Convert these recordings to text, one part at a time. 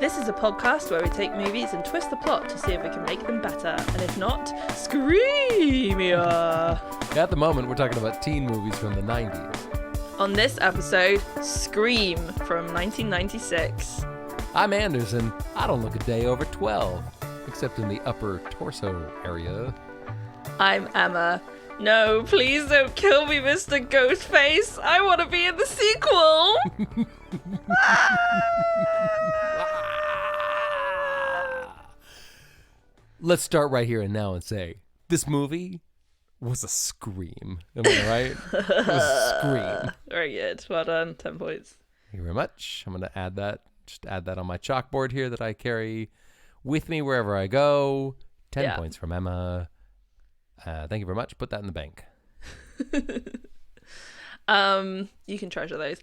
This is a podcast where we take movies and twist the plot to see if we can make them better, and if not, screamier. At the moment, we're talking about teen movies from the 90s. On this episode, Scream from 1996. I'm Anderson. I don't look a day over 12, except in the upper torso area. I'm Emma. No, please don't kill me, Mr. Ghostface. I want to be in the sequel. Let's start right here and now and say, this movie was a scream. Am I right? It was a scream. Very good. Well done. 10 points. Thank you very much. I'm going to add that. Just add that on my chalkboard here that I carry with me wherever I go. 10 points from Emma. Thank you very much. Put that in the bank. You can treasure those.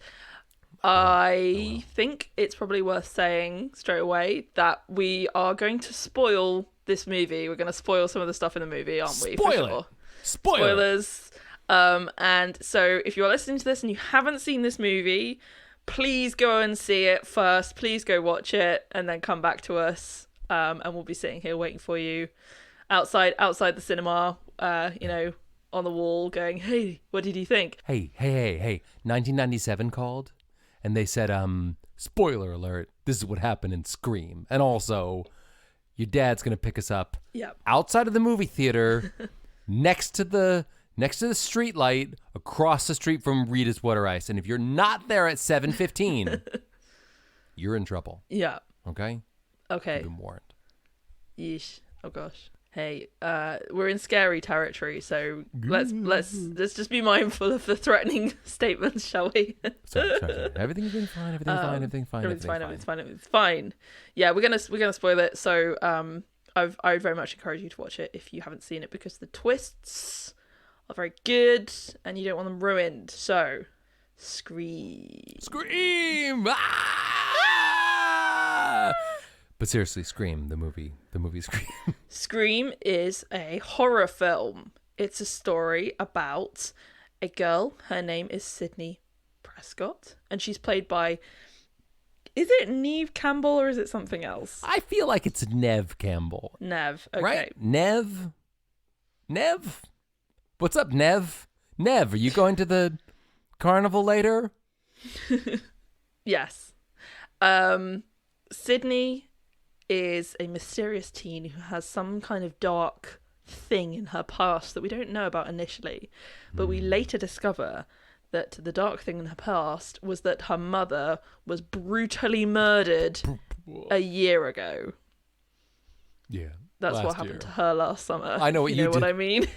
I think it's probably worth saying straight away that we are going to spoil this movie. We're going to spoil some of the stuff in the movie, aren't we? Spoilers. And so if you're listening to this and you haven't seen this movie, please go and see it first. Please go watch it and then come back to us. And we'll be sitting here waiting for you outside the cinema, on the wall going, hey, what did you think? Hey. 1997 called and they said, spoiler alert, this is what happened in Scream. And also, your dad's going to pick us up outside of the movie theater next to the street light across the street from Rita's Water Ice. And if you're not there at 7:15, you're in trouble. Yeah. Okay? Okay. You've been warned. Yeesh. Oh gosh. Hey, we're in scary territory, so let's just be mindful of the threatening statements, shall we? Sorry. Everything's been fine. Everything's fine. Yeah, we're gonna spoil it. So I very much encourage you to watch it if you haven't seen it, because the twists are very good and you don't want them ruined. So, Scream. Ah! But seriously, Scream, the movie Scream. Scream is a horror film. It's a story about a girl. Her name is Sydney Prescott, and she's played by, is it Neve Campbell or is it something else? I feel like it's Neve Campbell. Neve, okay. Right? Neve? What's up, Neve? Neve, are you going to the carnival later? Yes. Sydney is a mysterious teen who has some kind of dark thing in her past that we don't know about initially, but we later discover that the dark thing in her past was that her mother was brutally murdered a year ago. Yeah. That's what happened to her last summer. I know what you did. What I mean?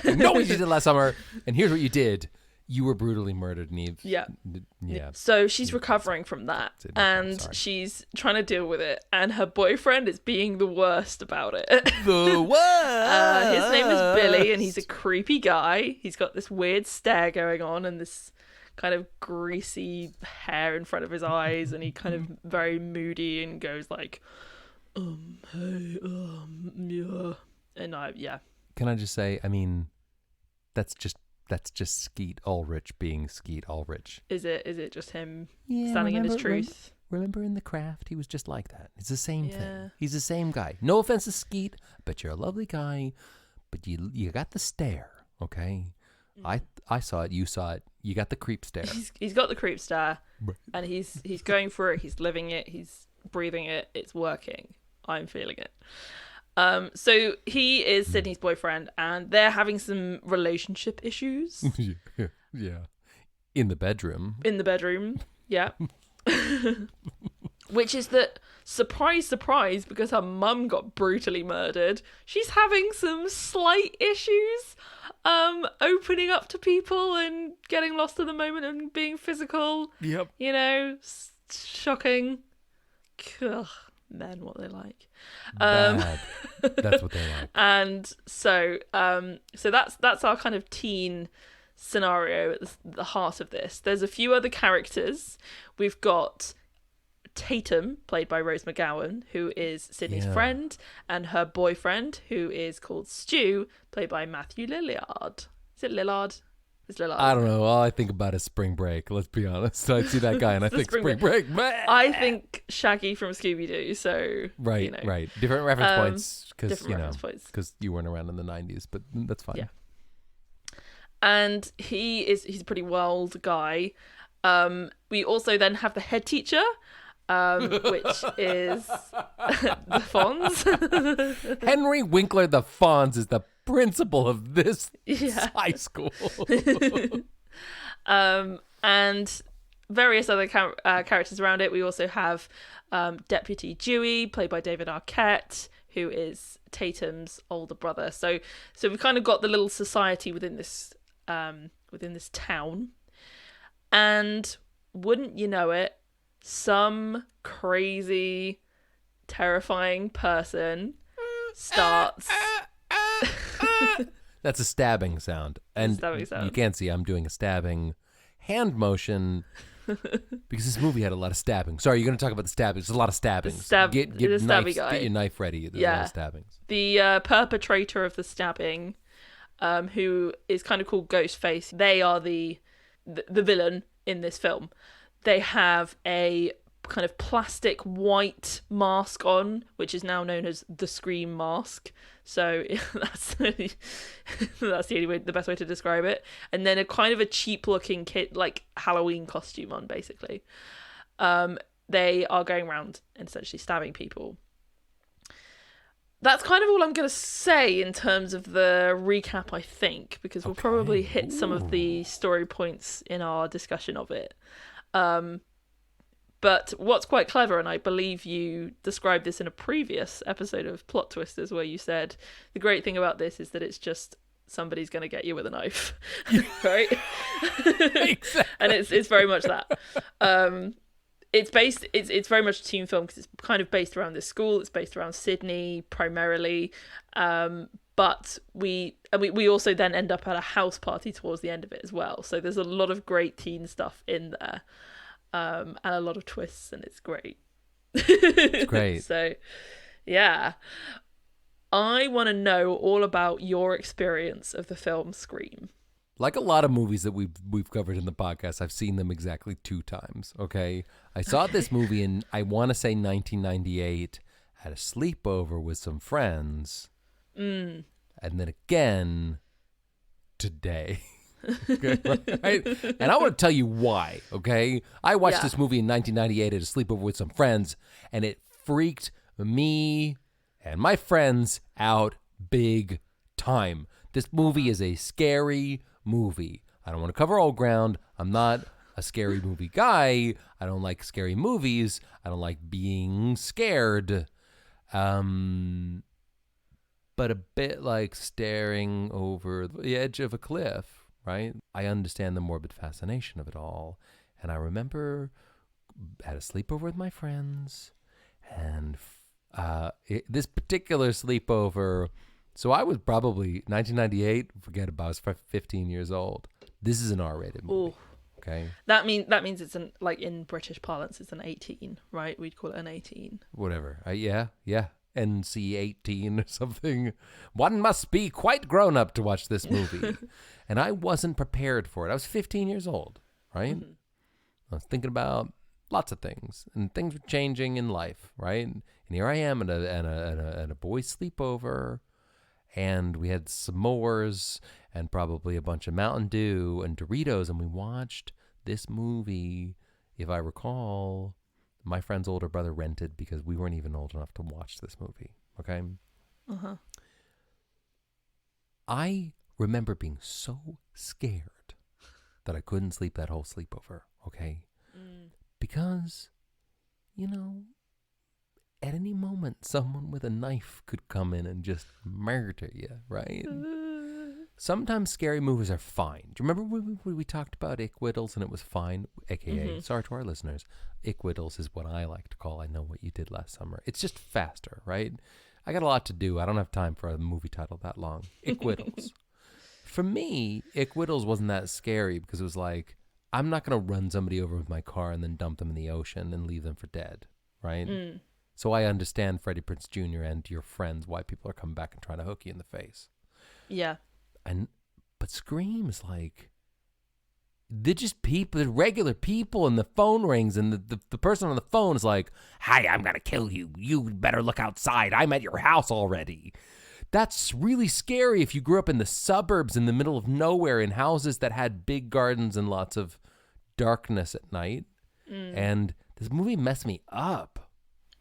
I know what you did last summer, and here's what you did. You were brutally murdered, Neve. Yeah. So she's recovering from that, and she's trying to deal with it, and her boyfriend is being the worst about it. The worst! His name is Billy, and he's a creepy guy. He's got this weird stare going on, and this kind of greasy hair in front of his eyes, and he kind of very moody and goes like, hey, yeah. And yeah. Can I just say, I mean, that's just Skeet Ulrich being Skeet Ulrich. Is it just him standing in his truth? Remember in The Craft, he was just like that. It's the same thing. He's the same guy. No offense to Skeet, but you're a lovely guy, but you got the stare, okay? I saw it, you saw it. You got the creep stare. He's got the creep stare, and he's going for it. He's living it. He's breathing it. It's working. I'm feeling it. So he is Sydney's boyfriend, and they're having some relationship issues. Yeah. In the bedroom, yeah. Which is that, surprise, because her mum got brutally murdered, she's having some slight issues opening up to people and getting lost in the moment and being physical. Yep. Shocking. Ugh. Men, what they like. Bad. That's what they like. And so that's our kind of teen scenario at the heart of this. There's a few other characters. We've got Tatum, played by Rose McGowan, who is Sydney's friend, and her boyfriend, who is called Stu, played by Matthew Lillard. Is it Lillard? It's little I don't know. All I think about is Spring Break. Let's be honest. I see that guy and I think Spring Break. I think Shaggy from Scooby-Doo. So right, right. Different reference points because you weren't around in the 90s, but that's fine. Yeah. And he's a pretty wild guy. We also then have the head teacher, which is the Fonz. Henry Winkler the Fonz is the principal of this high school. And various other characters around it. We also have Deputy Dewey, played by David Arquette, who is Tatum's older brother. So we've kind of got the little society within this town. And wouldn't you know it, some crazy, terrifying person starts. That's a stabbing sound. And you can't see I'm doing a stabbing hand motion because this movie had a lot of stabbing. Sorry, you're going to talk about the stabbings. There's a lot of stabbings. Get your knife ready. There's a lot of stabbings. The perpetrator of the stabbing, who is kind of called Ghostface, they are the villain in this film. They have a kind of plastic white mask on, which is now known as the Scream mask. So that's the best way to describe it. And then a kind of a cheap looking kid, like Halloween costume on, basically. They are going around and essentially stabbing people. That's kind of all I'm going to say in terms of the recap, I think, because we'll probably hit some of the story points in our discussion of it. But what's quite clever, and I believe you described this in a previous episode of Plot Twisters, where you said the great thing about this is that it's just somebody's going to get you with a knife, right? Exactly. And it's very much that. It's very much a teen film because it's kind of based around this school. It's based around Sydney primarily, but we also then end up at a house party towards the end of it as well. So there's a lot of great teen stuff in there. And a lot of twists, and it's great. It's great. So, yeah. I want to know all about your experience of the film Scream. Like a lot of movies that we've covered in the podcast, I've seen them exactly 2 times, okay? I saw this movie in, I want to say 1998, at a sleepover with some friends, and then again today. Okay, right? And I want to tell you why, okay? I watched this movie in 1998 at a sleepover with some friends, and it freaked me and my friends out big time. This movie is a scary movie. I don't want to cover old ground. I'm not a scary movie guy. I don't like scary movies. I don't like being scared. But a bit like staring over the edge of a cliff. Right? I understand the morbid fascination of it all. And I remember at a sleepover with my friends, and this particular sleepover, so I was probably 1998, forget about it, I was 15 years old. This is an R-rated movie. Ooh. Okay? That means it's like in British parlance, it's an 18, right? We'd call it an 18. Whatever. Yeah. NC-18 or something. One must be quite grown up to watch this movie. And I wasn't prepared for it. I was 15 years old, right? Mm-hmm. I was thinking about lots of things, and things were changing in life, right? And here I am at a boys' sleepover, and we had s'mores and probably a bunch of Mountain Dew and Doritos, and we watched this movie, if I recall, my friend's older brother rented because we weren't even old enough to watch this movie, okay? Uh-huh. I remember being so scared that I couldn't sleep that whole sleepover, okay? Because, at any moment, someone with a knife could come in and just murder you, right? Sometimes scary movies are fine. Do you remember when we talked about Ick Whittles and it was fine? AKA, sorry to our listeners, Ick Whittles is what I like to call I Know What You Did Last Summer. It's just faster, right? I got a lot to do. I don't have time for a movie title that long. Ick Whittles. For me, Ick Whittles wasn't that scary because it was like, I'm not going to run somebody over with my car and then dump them in the ocean and leave them for dead, right? So I understand Freddie Prinze Jr. and your friends why people are coming back and trying to hook you in the face. Yeah. But Scream is like, they're just people, they're regular people, and the phone rings, and the person on the phone is like, "Hi, I'm gonna kill you. You better look outside. I'm at your house already." That's really scary if you grew up in the suburbs in the middle of nowhere in houses that had big gardens and lots of darkness at night. And this movie messed me up.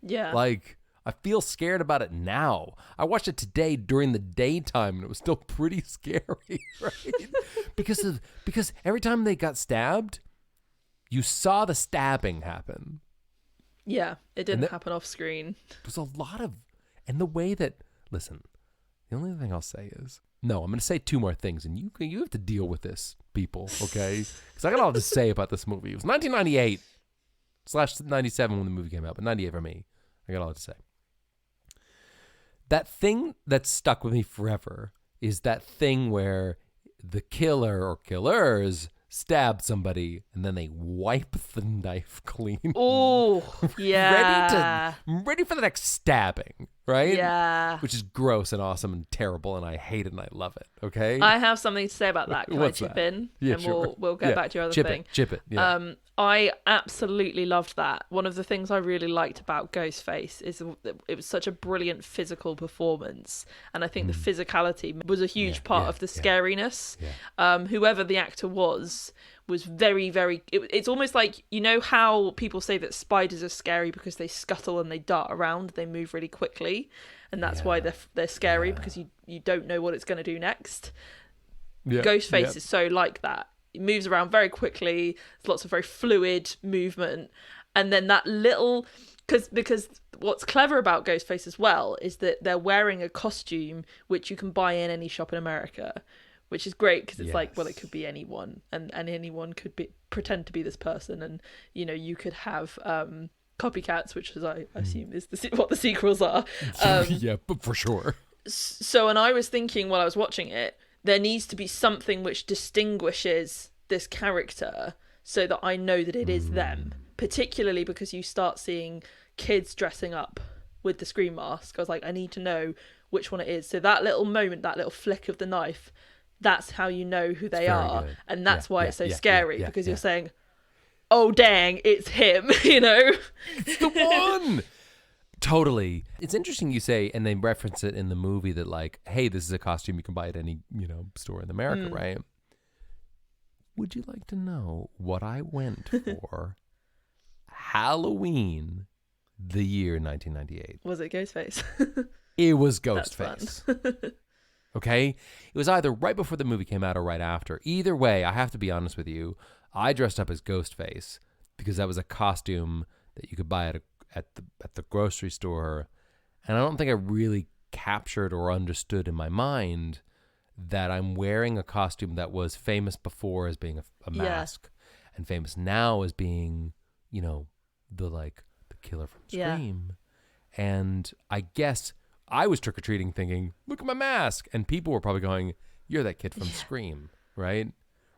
Yeah. Like, I feel scared about it now. I watched it today during the daytime, and it was still pretty scary, right? because every time they got stabbed, you saw the stabbing happen. Yeah, it didn't happen off screen. There's a lot of, and the way that, listen, the only thing I'll say is, no, I'm going to say two more things, and you have to deal with this, people, okay? Because I got a lot to say about this movie. It was 1998/97 when the movie came out, but 98 for me. I got a lot to say. That thing that stuck with me forever is that thing where the killer or killers stab somebody and then they wipe the knife clean. Oh, yeah. ready for the next stabbing, right? Yeah. Which is gross and awesome and terrible, and I hate it and I love it. Okay. I have something to say about that. Can What's I chip that? in? Yeah, and sure. we'll get back to your other thing. Chip it. Yeah. I absolutely loved that. One of the things I really liked about Ghostface is that it was such a brilliant physical performance, and I think the physicality was a huge part of the scariness. Yeah. Whoever the actor was very, very. It's almost like, you know how people say that spiders are scary because they scuttle and they dart around, they move really quickly, and that's why they're scary, because you don't know what it's going to do next. Yeah. Ghostface is so like that. It moves around very quickly. There's lots of very fluid movement. And then that little... Because what's clever about Ghostface as well is that they're wearing a costume which you can buy in any shop in America, which is great because it's like, well, it could be anyone. And anyone could pretend to be this person. And, you know, you could have... copycats, which is I assume is what the sequels are. Yeah, but for sure. So, and I was thinking while I was watching it, there needs to be something which distinguishes this character so that I know that it is them, particularly because you start seeing kids dressing up with the Scream mask. I was like, I need to know which one it is. So that little moment, that little flick of the knife, that's how you know who they are. Good. And that's why it's so scary, because you're yeah. saying, oh, dang, it's him, you know? It's the one! Totally. It's interesting you say, and they reference it in the movie, that like, hey, this is a costume you can buy at any, store in America, right? Would you like to know what I went for Halloween the year 1998? Was it Ghostface? It was Ghostface. Okay? It was either right before the movie came out or right after. Either way, I have to be honest with you, I dressed up as Ghostface because that was a costume that you could buy at the grocery store, and I don't think I really captured or understood in my mind that I'm wearing a costume that was famous before as being a mask, and famous now as being, the killer from Scream. And I guess I was trick-or-treating thinking, look at my mask, and people were probably going, you're that kid from Scream, right?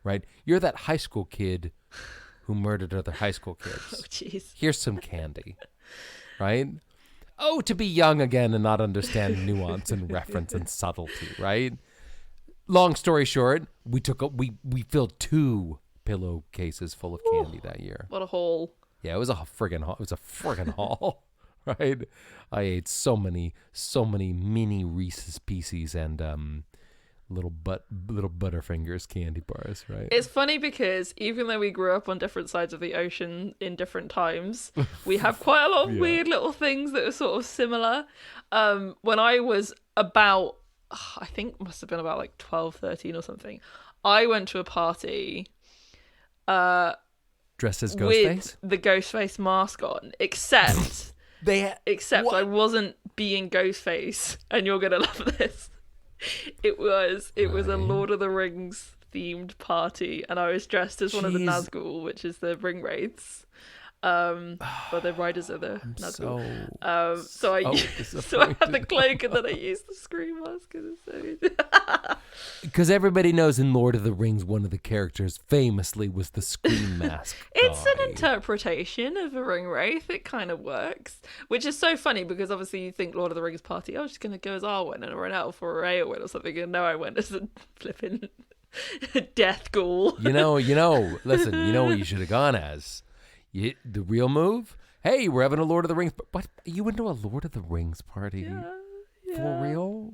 Right? You're that high school kid who murdered other high school kids. Oh, jeez. Here's some candy. Right? Oh, to be young again and not understand nuance and reference and subtlety, right? Long story short, we filled 2 pillowcases full of candy that year. What a haul. Yeah, it was a friggin' haul. It was a friggin' haul, right? I ate so many mini Reese's Pieces and little Butterfingers candy bars, right? It's funny because even though we grew up on different sides of the ocean in different times, we have quite a lot of weird little things that are sort of similar. When I was about, I think must have been about like 12, 13 or something, I went to a party dressed as Ghostface? With the Ghostface mask on, except I wasn't being Ghostface, and you're gonna love this. It was a Lord of the Rings themed party, and I was dressed as one of the Nazgul, which is the ring wraiths. But the riders are the Nazgul. So I had the cloak, and then I used the Scream mask. Because everybody knows in Lord of the Rings, one of the characters famously was the Scream mask. It's an interpretation of a ring wraith. It kind of works, which is so funny because obviously you think Lord of the Rings party, I was just going to go as Arwen or an elf or a Eowyn or something, and no, I went as a flipping Death Ghoul. Listen, you know what you should have gone as? The real move? Hey, we're having a Lord of the Rings. What? Are you into a Lord of the Rings party? Yeah. For real?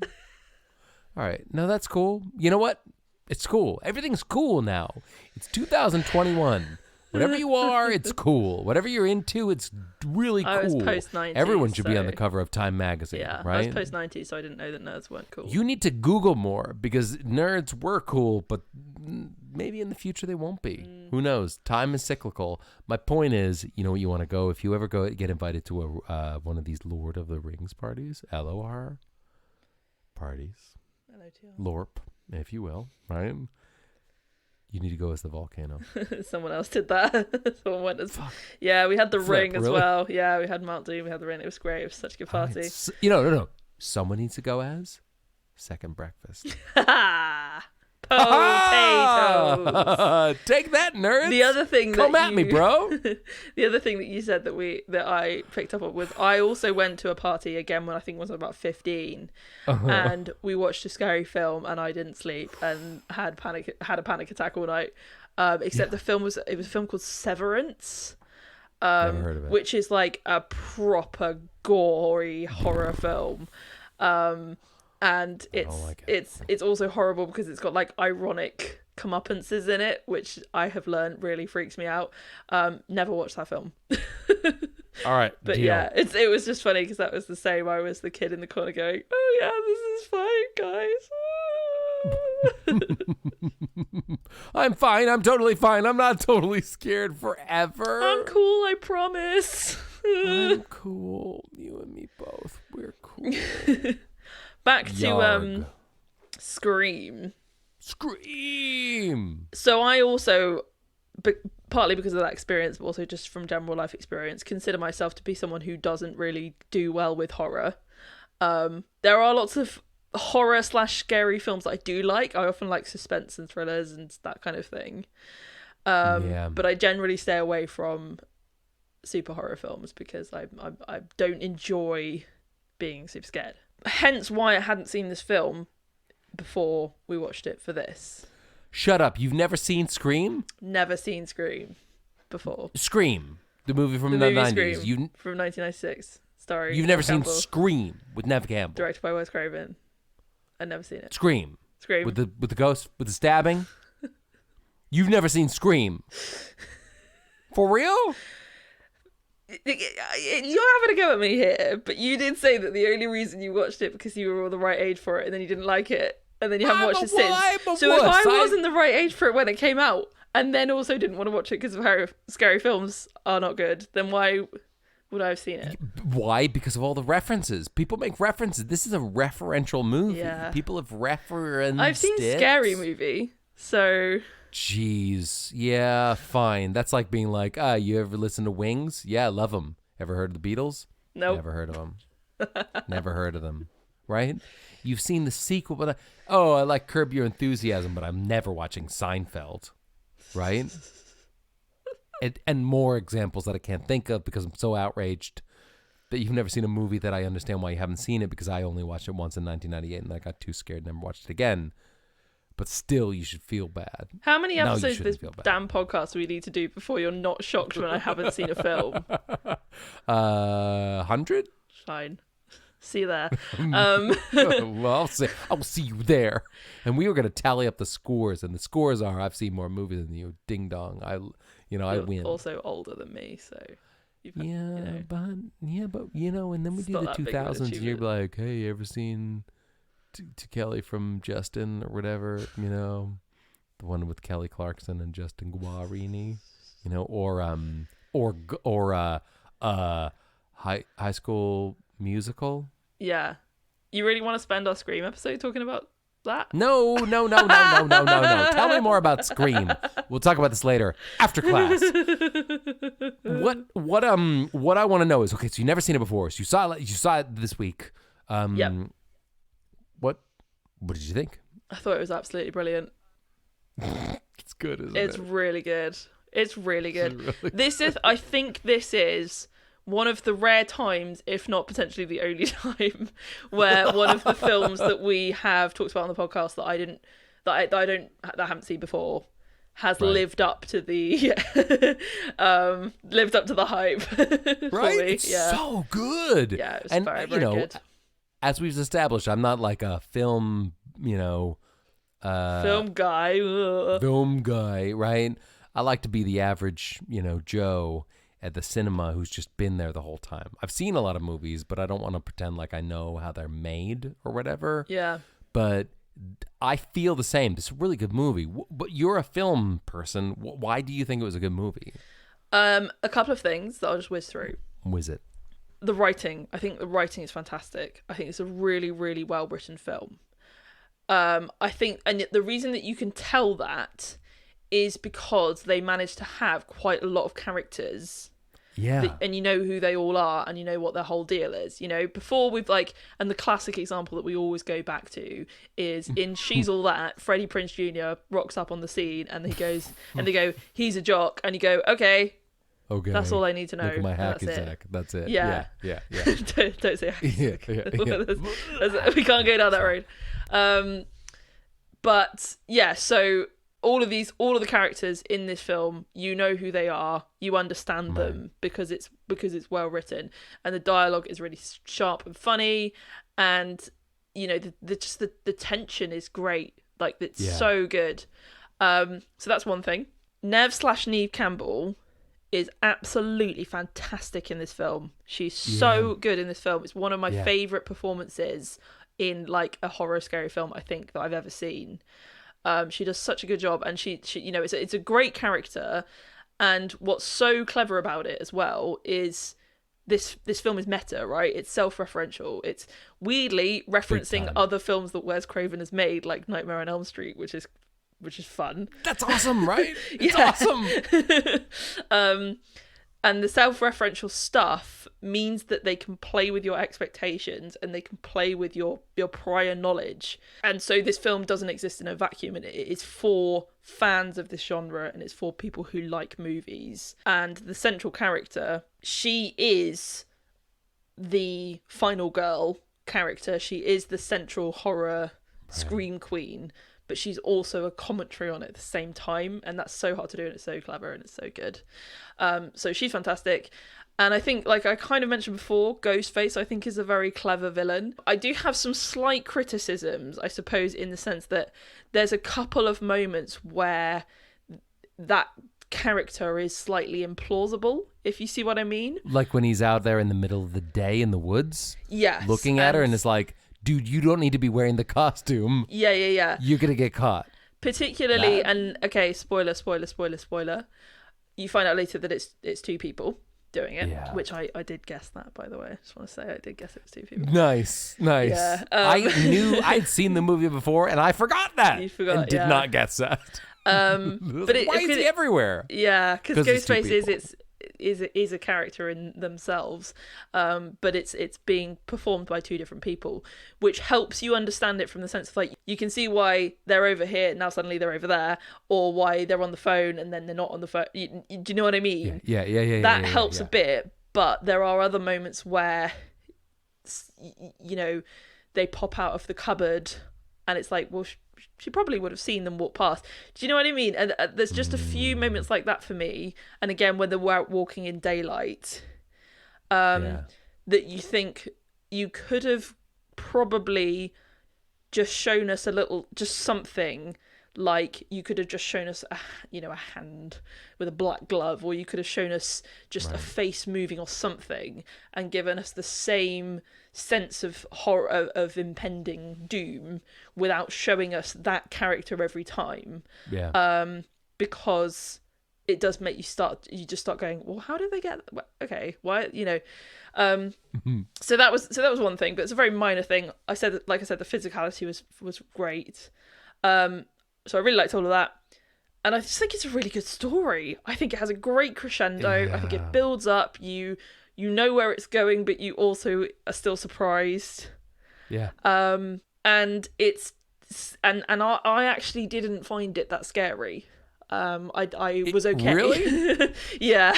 All right. No, that's cool. You know what? It's cool. Everything's cool now. It's 2021. Whatever you are, it's cool. Whatever you're into, it's really cool. I was post-90s. Everyone should be on the cover of Time magazine, right? I was post-90s, so I didn't know that nerds weren't cool. You need to Google more because nerds were cool, but maybe in the future they won't be. Who knows? Time is cyclical. My point is, you know what you want to go? If you ever get invited to one of these Lord of the Rings parties, LOR parties, LORP, if you will, right? You need to go as the volcano. Someone else did that. Someone went as... Yeah, we had the ring as well. Yeah, we had Mount Doom, we had the ring. It was great. It was such a good party. No. Someone needs to go as Second Breakfast. Potatoes. Take that, nerds. The other thing Come at me, bro. The other thing that you said that I picked up on was I also went to a party again when I think I was about 15, and we watched a scary film and I didn't sleep and had a panic attack all night. Except the film was a film called Severance. Never heard of it. Which is like a proper gory horror film. And it's also horrible because it's got like ironic comeuppances in it, which I have learned really freaks me out. Never watched that film. All right, but deal. Yeah, it was just funny because that was the same. I was the kid in the corner going, "Oh yeah, this is fine, guys." I'm fine. I'm totally fine. I'm not totally scared forever. I'm cool. I promise. I'm cool. You and me both. We're cool. Back to Yarg. Scream. Scream! So I also, partly because of that experience, but also just from general life experience, consider myself to be someone who doesn't really do well with horror. There are lots of horror / scary films that I do like. I often like suspense and thrillers and that kind of thing. But I generally stay away from super horror films because I don't enjoy being super scared. Hence why I hadn't seen this film before we watched it for this. Shut up. You've never seen Scream? Never seen Scream before. Scream. The movie from the 90s. Scream from 1996. You've never seen Scream with Neve Campbell. Directed by Wes Craven. I've never seen it. Scream. With the ghost, with the stabbing. You've never seen Scream. For real? You're having a go at me here, but you did say that the only reason you watched it because you were the right age for it and then you didn't like it and then you haven't watched it since. So if I wasn't the right age for it when it came out and then also didn't want to watch it because of how scary films are not good, then why would I have seen it? Why? Because of all the references. People make references. This is a referential movie. Yeah. People have referenced I've seen Scary Movie, so... Jeez. Yeah, fine. That's like being like, you ever listen to Wings? Yeah, I love them. Ever heard of the Beatles? Nope. Never heard of them. Never heard of them. Right? You've seen the sequel, but I like Curb Your Enthusiasm, but I'm never watching Seinfeld. Right? and more examples that I can't think of because I'm so outraged that you've never seen a movie that I understand why you haven't seen it because I only watched it once in 1998 and I got too scared and never watched it again. But still, you should feel bad. How many episodes of this damn podcast do we need to do before you're not shocked when I haven't seen a film? 100? Fine. See you there. Well, I'll see you there. And we were going to tally up the scores, and the scores are I've seen more movies than you. Ding dong. I win. Also older than me, so. But and then we do the 2000s, and you're like, hey, you ever seen to Kelly from Justin or whatever, the one with Kelly Clarkson and Justin Guarini, or High School Musical. Yeah, you really want to spend our Scream episode talking about that? No. Tell me more about Scream. We'll talk about this later after class. What I want to know is, okay, so you've never seen it before, so you saw it this week. Yep. What did you think? I thought it was absolutely brilliant. It's good, isn't it? It's really good. It's really good. I think this is one of the rare times, if not potentially the only time, where one of the films that we have talked about on the podcast that that I haven't seen before has Right. lived up to the lived up to the hype. Right? For me. It's Yeah. so good. Yeah, it was And very, you very know, good. as we've established, I'm not like a film, Film guy. Ugh. film guy, right? I like to be the average, Joe at the cinema who's just been there the whole time. I've seen a lot of movies, but I don't want to pretend like I know how they're made or whatever. Yeah. But I feel the same. This is a really good movie. But you're a film person. Why do you think it was a good movie? A couple of things that I'll just whiz through. Was it? The writing. I think the writing is fantastic. I think it's a really, really well written film. I think, and the reason that you can tell that is because they managed to have quite a lot of characters. Yeah. And you know who they all are, and you know what their whole deal is. Before we've and the classic example that we always go back to is in She's All That, Freddie Prinze Jr. rocks up on the scene and he goes, and they go, he's a jock, and you go, okay, that's all I need to know. Look at my hacky That's sack. That's it. Yeah. Yeah. don't say hacky Yeah. sack. We can't go down that road. But yeah, so all of the characters in this film, you know who they are, you understand them because it's well written, and the dialogue is really sharp and funny, and the tension is great. Like, it's so good. So that's one thing. Neve Campbell is absolutely fantastic in this film. She's so good in this film. It's one of my favorite performances in like a horror scary film, I think, that I've ever seen. She does such a good job, and she it's a great character. And what's so clever about it as well is this film is meta, right? It's self-referential. It's weirdly referencing other films that Wes Craven has made, like Nightmare on Elm Street, which is fun. That's awesome, right? It's awesome. And the self-referential stuff means that they can play with your expectations and they can play with your prior knowledge. And so this film doesn't exist in a vacuum, and it is for fans of this genre, and it's for people who like movies. And the central character, she is the final girl character. She is the central horror scream queen, but she's also a commentary on it at the same time, and that's so hard to do, and it's so clever, and it's so good. So she's fantastic. And I think, like I kind of mentioned before, Ghostface, I think, is a very clever villain. I do have some slight criticisms, I suppose, in the sense that there's a couple of moments where that character is slightly implausible, if you see what I mean. Like when he's out there in the middle of the day in the woods, looking at her, and it's like, dude, you don't need to be wearing the costume. Yeah. You're going to get caught. Particularly, and okay, spoiler. You find out later that it's two people doing it, which I did guess that, by the way. I just want to say I did guess it was two people. Nice. Yeah, I knew I'd seen the movie before, and I forgot that. You forgot, and did not guess that. But why is he everywhere? Yeah, because Ghostface is a character in themselves, but it's being performed by two different people, which helps you understand it from the sense of, like, you can see why they're over here now suddenly they're over there, or why they're on the phone and then they're not on the phone. Do you know what I mean? Yeah. That helps a bit, but there are other moments where they pop out of the cupboard and it's like, well, she probably would have seen them walk past. Do you know what I mean? And there's just a few moments like that for me. And again, when they're walking in daylight, that you think you could have probably just shown us a little, just something. Like, you could have just shown us a hand with a black glove, or you could have shown us just a face moving or something, and given us the same sense of horror, of impending doom, without showing us that character every time. Because it does make you just start going, well, how did they get, okay, why, so that was one thing, but it's a very minor thing. Like I said, the physicality was great. So I really liked all of that. And I just think it's a really good story. I think it has a great crescendo. I think it builds up. You know where it's going, but you also are still surprised. Yeah. And it's... And I actually didn't find it that scary. I was okay. Really? Yeah.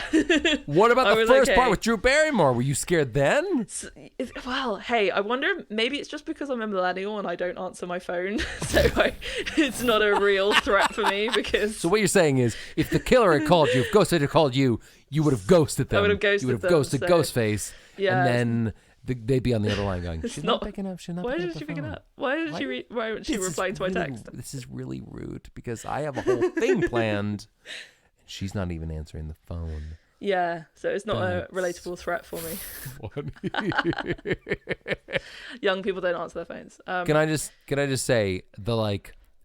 What about the first part with Drew Barrymore? Were you scared then? Well, hey, I wonder, maybe it's just because I'm a millennial and I don't answer my phone, so it's not a real threat for me because... So what you're saying is, if the killer had called you, if Ghostface had called you, you would have ghosted them. I would have ghosted them. You would have ghosted Ghostface. Yeah. And then they'd be on the other line going, she's not picking up, Why isn't she picking up? Why isn't she replying to my text? This is really rude because I have a whole thing planned. And she's not even answering the phone. Yeah, so it's not a relatable threat for me. Young people don't answer their phones. Can I just say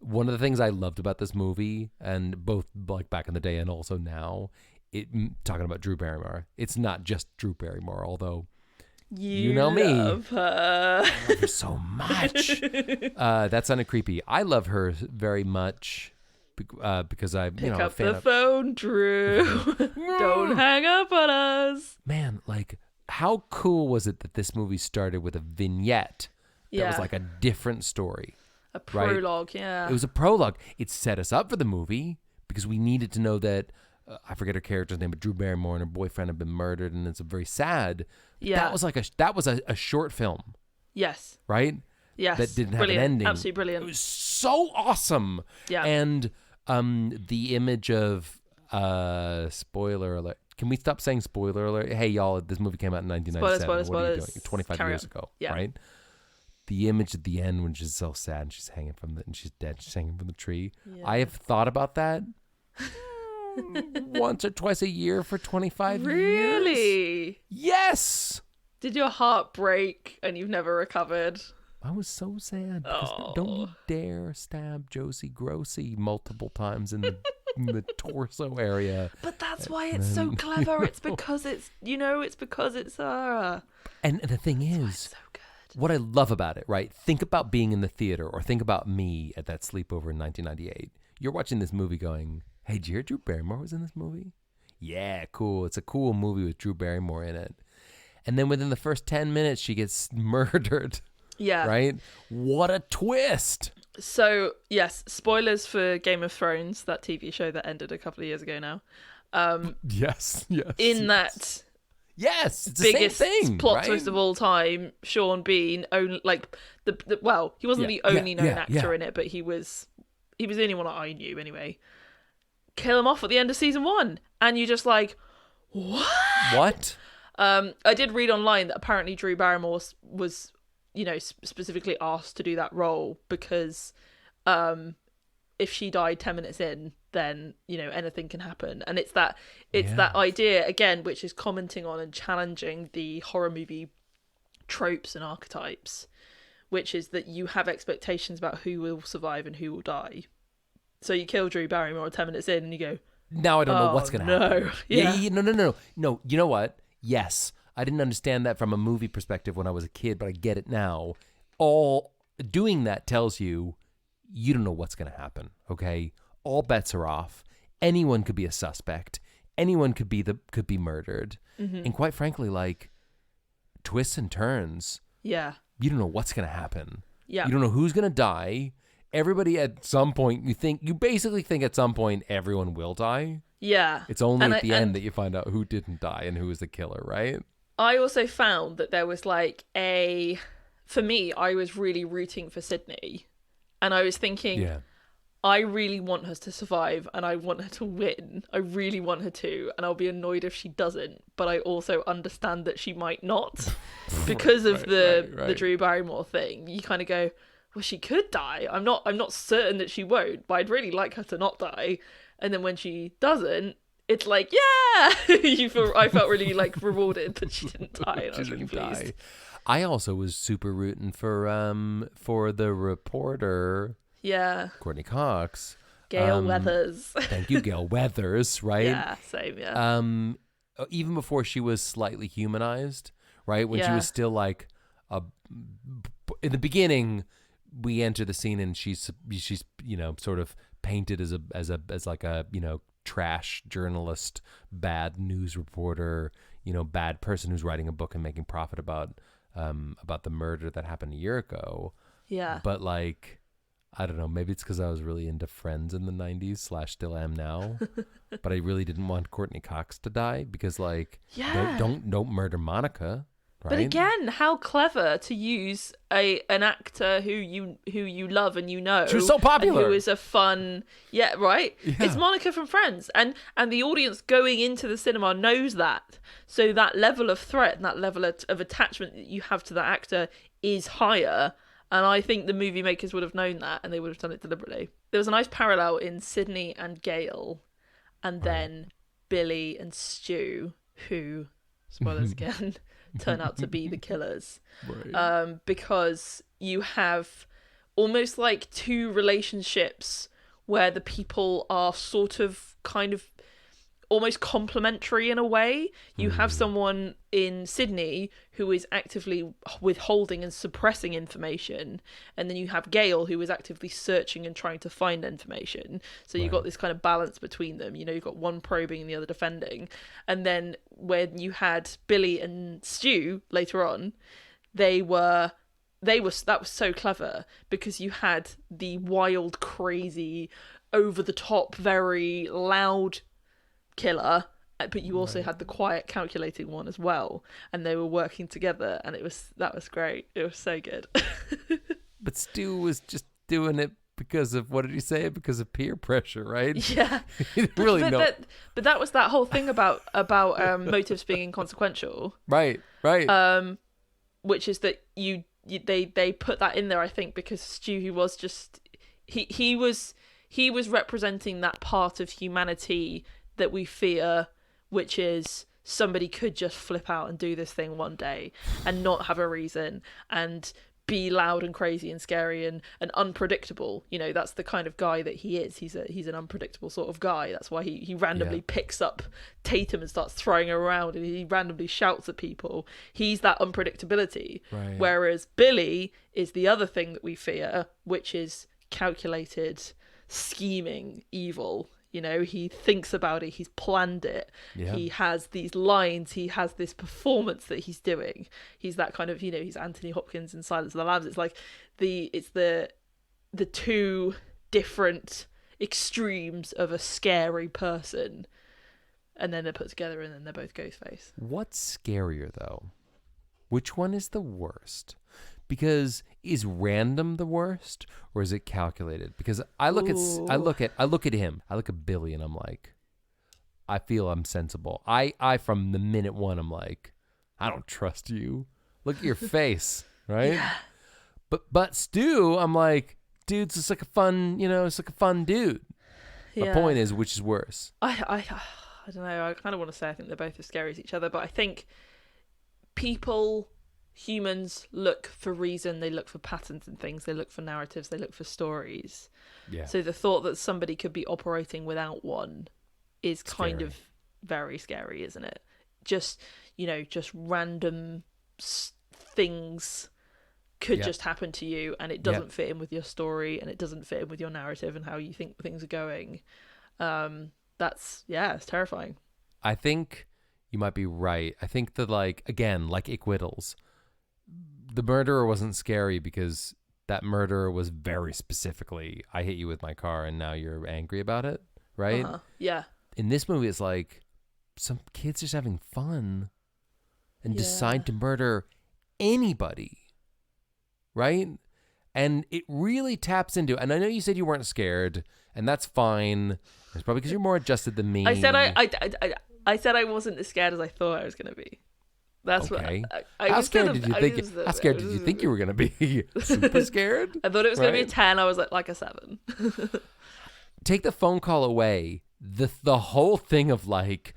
one of the things I loved about this movie, and both like back in the day and also now, talking about Drew Barrymore, it's not just Drew Barrymore, although you know me, love her. I love her so much. That sounded creepy. I love her very much because I pick up the phone, Drew. Don't hang up on us. Man, like how cool was it that this movie started with a vignette that was like a different story, a prologue, right? Yeah, it was a prologue. It set us up for the movie because we needed to know that I forget her character's name, but Drew Barrymore and her boyfriend have been murdered, and it's a very sad. Yeah, that was a short film. Yes. Right. Yes. That didn't have an ending. Absolutely brilliant. It was so awesome. Yeah. And the image of spoiler alert. Can we stop saying spoiler alert? Hey y'all, this movie came out in 1997. What are you doing? 25 years ago. Yeah. Right. The image at the end when she's so sad and she's dead. She's hanging from the tree. Yeah. I have thought about that. Once or twice a year for 25 years. Really? Yes. Did your heart break and you've never recovered? I was so sad. Don't you dare stab Josie Grossi multiple times in the torso area. But that's why it's so clever. It's because it's her. And the thing is, so good. What I love about it, right? Think about being in the theater, or think about me at that sleepover in 1998. You're watching this movie going, hey, did you hear Drew Barrymore was in this movie? Yeah, cool. It's a cool movie with Drew Barrymore in it. And then within the first 10 minutes, she gets murdered. Yeah. Right? What a twist. So, yes, spoilers for Game of Thrones, that TV show that ended a couple of years ago now. Yes. In that... Yes, it's biggest the same thing, plot right? twist of all time. Sean Bean, he wasn't the only known actor in it, but he was the only one that I knew anyway. Kill him off at the end of season 1, and you're just like, what? I did read online that apparently Drew Barrymore was specifically asked to do that role because if she died 10 minutes in, then anything can happen. And it's that idea again, which is commenting on and challenging the horror movie tropes and archetypes, which is that you have expectations about who will survive and who will die. So you kill Drew Barrymore 10 minutes in and you go, now I don't know what's going to happen. No. You know what? Yes, I didn't understand that from a movie perspective when I was a kid, but I get it now. All doing that tells you don't know what's going to happen, okay? All bets are off. Anyone could be a suspect. Anyone could be murdered. Mm-hmm. And quite frankly, like, twists and turns. Yeah. You don't know what's going to happen. Yeah. You don't know who's going to die. Everybody at some point, you basically think at some point everyone will die. Yeah. It's only at the end that you find out who didn't die and who was the killer, right? I also found that there was for me, I was really rooting for Sydney. And I was thinking, I really want her to survive and I want her to win. I really want her to. And I'll be annoyed if she doesn't. But I also understand that she might not because of the Drew Barrymore thing. You kind of go, well, she could die. I'm not certain that she won't, but I'd really like her to not die. And then when she doesn't, it's like, yeah! I felt really rewarded that she didn't die. And I was really pleased. I also was super rooting for the reporter. Yeah. Courtney Cox. Gail Weathers. Thank you, Gail Weathers, right? Yeah, same, yeah. Even before she was slightly humanized, right? When she was still in the beginning, we enter the scene and she's sort of painted as a trash journalist, bad news reporter, bad person who's writing a book and making profit about the murder that happened a year ago. Yeah. But I don't know. Maybe it's because I was really into Friends in the 90s / still am now. But I really didn't want Courtney Cox to die because, like, don't murder Monica. Right? But again, how clever to use an actor who you love and you know. She was so popular. And who is a fun... Yeah, right? Yeah. It's Monica from Friends. And the audience going into the cinema knows that. So that level of threat and that level of attachment that you have to that actor is higher. And I think the movie makers would have known that, and they would have done it deliberately. There was a nice parallel in Sydney and Gail, and then Billy and Stu, who, spoilers again, turn out to be the killers. Right. Because you have almost like two relationships where the people are sort of kind of almost complementary in a way. You have someone in Sydney who is actively withholding and suppressing information, and then you have Gail who is actively searching and trying to find information. So you've got this kind of balance between them. You know, you've got one probing and the other defending. And then when you had Billy and Stu later on, that was so clever because you had the wild, crazy, over the top, very loud killer, but you also had the quiet, calculating one as well, and they were working together, and that was great. It was so good. But Stu was just doing it because of, what did he say? Because of peer pressure, right? Yeah. He didn't really know. But that was that whole thing about motives being inconsequential. Right. Which is that they put that in there, I think, because Stu was just he was representing that part of humanity that we fear, which is somebody could just flip out and do this thing one day and not have a reason and be loud and crazy and scary and unpredictable. You know, that's the kind of guy that he is. He's an unpredictable sort of guy. That's why he randomly picks up Tatum and starts throwing her around, and he randomly shouts at people. He's that unpredictability. Right. Whereas Billy is the other thing that we fear, which is calculated, scheming evil. You know, he thinks about it, he's planned it, he has these lines, he has this performance that he's doing. He's that kind of, you know, he's Anthony Hopkins in Silence of the Lambs. It's like the two different extremes of a scary person, and then they're put together and then they're both Ghostface. What's scarier though? Which one is the worst? Because is random the worst, or is it calculated? Because I look at him, I look at Billy, and I'm like, I feel I'm sensible. I from the minute one, I'm like, I don't trust you. Look at your face, right? Yeah. But Stu, I'm like, dude's just like a fun, you know, it's like a fun dude. Yeah. The point is, which is worse? I don't know. I kind of want to say I think they're both as scary as each other, but I think humans look for reason, they look for patterns and things, they look for narratives, they look for stories. Yeah. So the thought that somebody could be operating without one is kind of very scary, isn't it? Just, you know, just random things could just happen to you, and it doesn't fit in with your story, and it doesn't fit in with your narrative and how you think things are going. It's terrifying. I think you might be right. I think that, like, again, like acquittals, the murderer wasn't scary because that murderer was very specifically, I hit you with my car and now you're angry about it, right? Yeah. In this movie, it's like some kids just having fun and decide to murder anybody, right? And it really taps into, and I know you said you weren't scared, and that's fine. It's probably because you're more adjusted than me. I said I said I wasn't as scared as I thought I was going to be. That's okay. What how scared did you think? How scared did you think you were going to be? Super scared? I thought it was going to be a 10. I was like a 7. Take the phone call away. The whole thing of, like,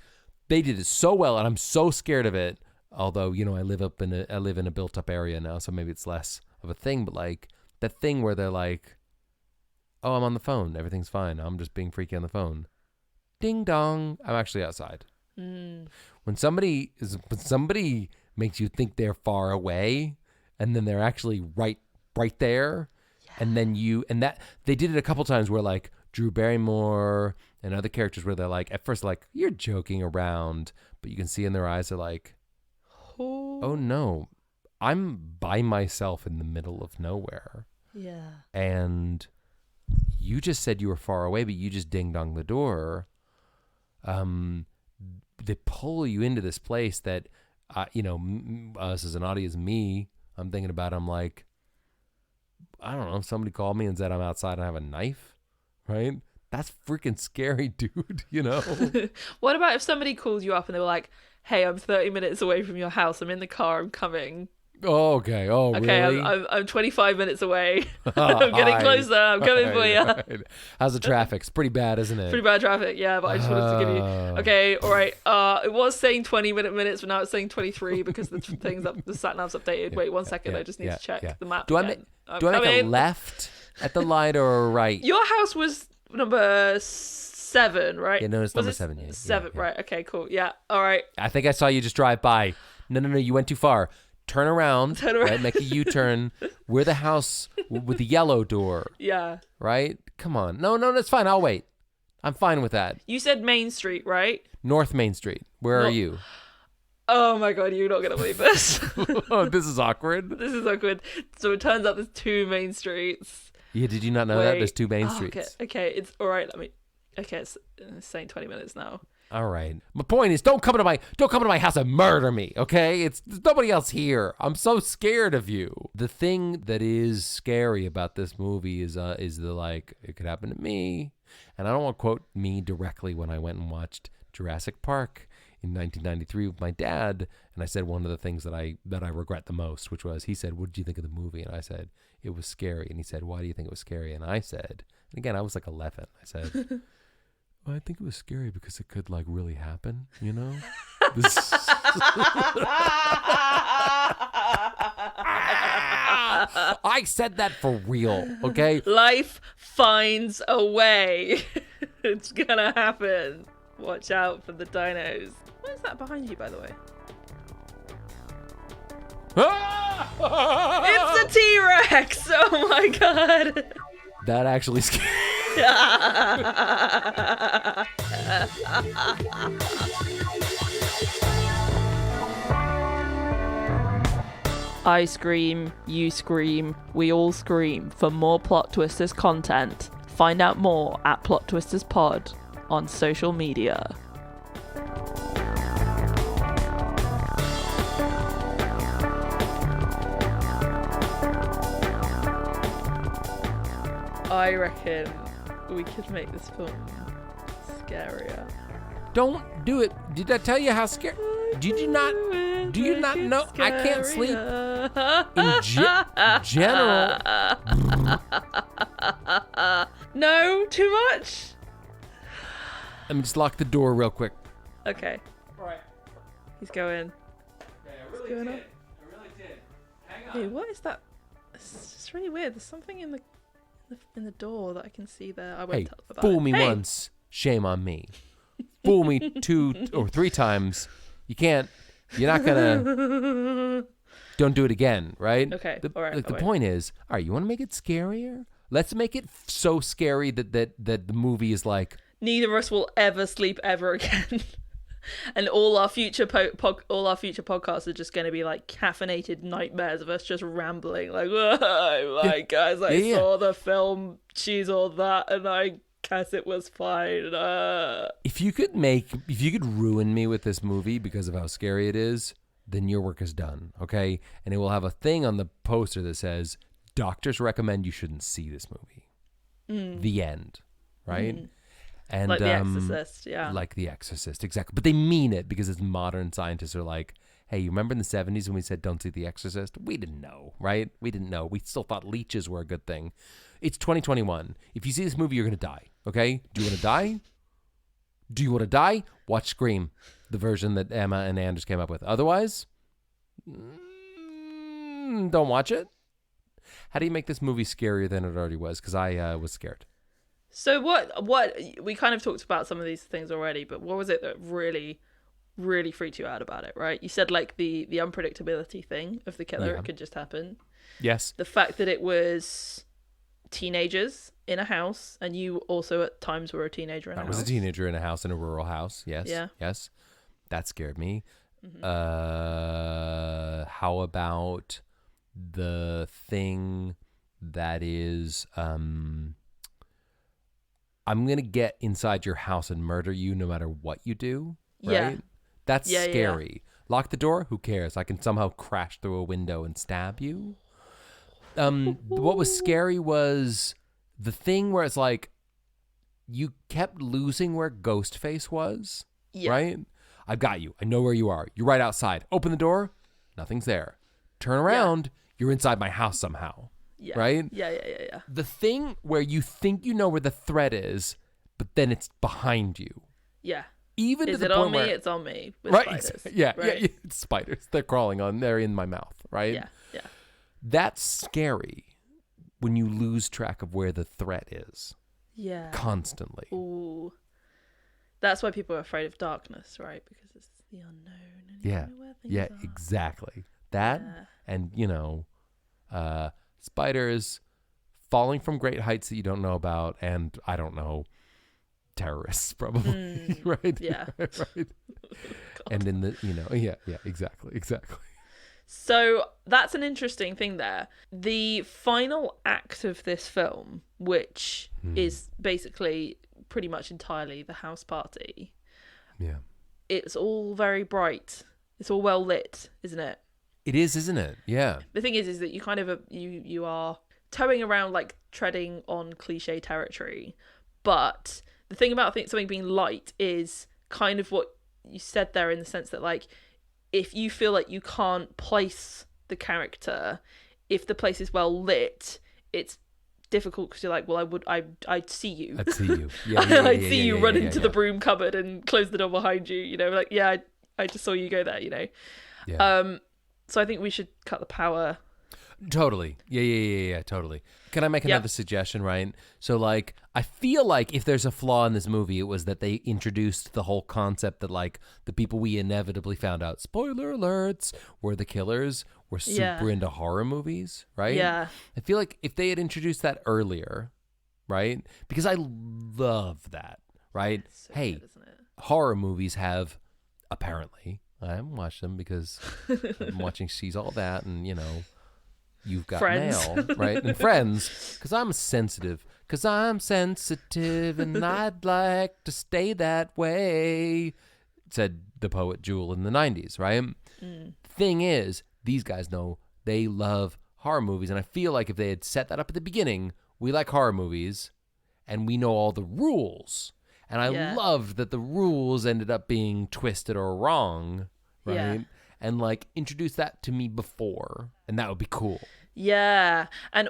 they did it so well, and I'm so scared of it. Although, you know, I live in a built up area now, so maybe it's less of a thing. But, like, that thing where they're like, "Oh, I'm on the phone. Everything's fine. I'm just being freaky on the phone." Ding dong. I'm actually outside. When somebody makes you think they're far away, and then they're actually right there, and then that they did it a couple times where, like, Drew Barrymore and other characters where they're like, at first, like, you're joking around, but you can see in their eyes they're like, oh no, I'm by myself in the middle of nowhere. Yeah. And you just said you were far away, but you just ding-donged the door. They pull you into this place that, us as an audience, I'm thinking about, I'm like, I don't know, somebody called me and said I'm outside and I have a knife, right? That's freaking scary, dude, What about if somebody calls you up and they were like, hey, I'm 30 minutes away from your house. I'm in the car. I'm coming. Oh, okay. Oh, okay, really? I'm 25 minutes away. I'm getting closer. I'm coming for you. Right. How's the traffic? It's pretty bad, isn't it? Pretty bad traffic, yeah, but I just wanted to give you... Okay, all right. It was saying 20 minutes, but now it's saying 23 because the sat nav's updated. Wait 1 second. I just need to check the map. Do I make a left at the light or a right? Your house was number 7, right? Yeah, no, it's number 7. Yeah, 7, right. Okay, cool. Yeah, all right. I think I saw you just drive by. No, you went too far. Turn around. Right? Make a U-turn. We're the house with the yellow door. Yeah. Right? Come on. No, that's fine. I'll wait. I'm fine with that. You said Main Street, right? North Main Street. Where are you? Oh my God, you're not going to believe this. Oh, this is awkward. This is awkward. So it turns out there's 2 main streets. Yeah, did you not know that? There's 2 main streets. Okay, it's all right. It's saying 20 minutes now. All right. My point is, don't come to my house and murder me, okay? There's nobody else here. I'm so scared of you. The thing that is scary about this movie is the like, it could happen to me. And I don't want to quote me directly when I went and watched Jurassic Park in 1993 with my dad, and I said one of the things that I regret the most, which was, he said, "What did you think of the movie?" And I said, "It was scary." And he said, "Why do you think it was scary?" And I said, and again, I was like 11. I said, well, I think it was scary because it could like really happen, I said that for real, okay? Life finds a way. It's gonna happen. Watch out for the dinos. What is that behind you, by the way? It's a T-Rex! Oh my God. That actually scared me. I scream, you scream, we all scream. For more Plot Twisters content, find out more at Plot Twisters Pod on social media. I reckon we could make this film scarier. Don't do it. Did I tell you how scary? Do you not know? Scarier. I can't sleep. In general. No, too much. Let me just lock the door real quick. Okay. All right. He's going. Okay, I really did. Hang on. Hey, what is that? It's just really weird. There's something in the door that I can see there. I won't tell about fool it. me once, shame on me. Fool me 2 or 3 times, you're not gonna, don't do it again, right? Okay, all right. Like, the point is, all right, you want to make it scarier? Let's make it so scary that the movie is like, neither of us will ever sleep ever again. And all our future podcasts are just going to be like caffeinated nightmares of us just rambling like, oh my guys, I saw the film, she's all that, and I guess it was fine. If you could ruin me with this movie because of how scary it is, then your work is done, okay? And it will have a thing on the poster that says, doctors recommend you shouldn't see this movie. The end, right? And like The Exorcist, yeah. Like The Exorcist, exactly. But they mean it because as modern scientists are like, hey, you remember in the 70s when we said don't see The Exorcist? We didn't know, right? We didn't know. We still thought leeches were a good thing. It's 2021. If you see this movie, you're going to die, okay? Do you want to die? Do you want to die? Watch Scream, the version that Emma and Anders came up with. Otherwise, don't watch it. How do you make this movie scarier than it already was? Because I was scared. So what we kind of talked about some of these things already, but what was it that really, really freaked you out about it, right? You said like the unpredictability thing of the killer, it could just happen. Yes. The fact that it was teenagers in a house, and you also at times were a teenager in a house. I was a teenager in a house, in a rural house, yes. Yeah. Yes. That scared me. How about the thing that is I'm going to get inside your house and murder you no matter what you do, right? Yeah. That's Yeah, scary. Lock the door? Who cares? I can somehow crash through a window and stab you. What was scary was the thing where it's like you kept losing where Ghostface was, right? I've got you. I know where you are. You're right outside. Open the door. Nothing's there. Turn around. You're inside my house somehow, right? Yeah. The thing where you think you know where the threat is, but then it's behind you. Yeah. Even is to the it point on me? where, It's on me. With right? Spiders. Yeah, right? yeah. It's spiders. They're crawling on. They're in my mouth, right? Yeah. That's scary when you lose track of where the threat is. Yeah. Constantly. Ooh. That's why people are afraid of darkness, right? Because it's the unknown. And you don't know where things are. Exactly. That and, spiders falling from great heights that you don't know about, and I don't know, terrorists probably, right? Yeah. right. And in the, exactly. So that's an interesting thing there. The final act of this film, which is basically pretty much entirely the house party. Yeah. It's all very bright. It's all well lit, isn't it? It is, isn't it? Yeah. The thing is that you kind of you are towing around, like treading on cliche territory. But the thing about something being light is kind of what you said there, in the sense that, like, if you feel like you can't place the character, if the place is well lit, it's difficult because you're like, well, I'd see you. I'd see you. I'd see you run into the broom cupboard and close the door behind you. Like, I just saw you go there. Yeah. So I think we should cut the power. Totally. Yeah, totally. Can I make another suggestion, right? So, like, I feel like if there's a flaw in this movie, it was that they introduced the whole concept that, like, the people we inevitably found out, spoiler alerts, were the killers, were super into horror movies, right? Yeah. I feel like if they had introduced that earlier, right? Because I love that, right? So hey, good, isn't it? Horror movies have, apparently, I haven't watched them because I'm watching She's All That and, You've Got Friends. Mail, right? And Friends, because I'm sensitive and I'd like to stay that way, said the poet Jewel in the 90s, right? Thing is, these guys know they love horror movies, and I feel like if they had set that up at the beginning, we like horror movies, and we know all the rules, and I love that the rules ended up being twisted or wrong, right? Yeah. And, like, introduce that to me before, and that would be cool. Yeah. And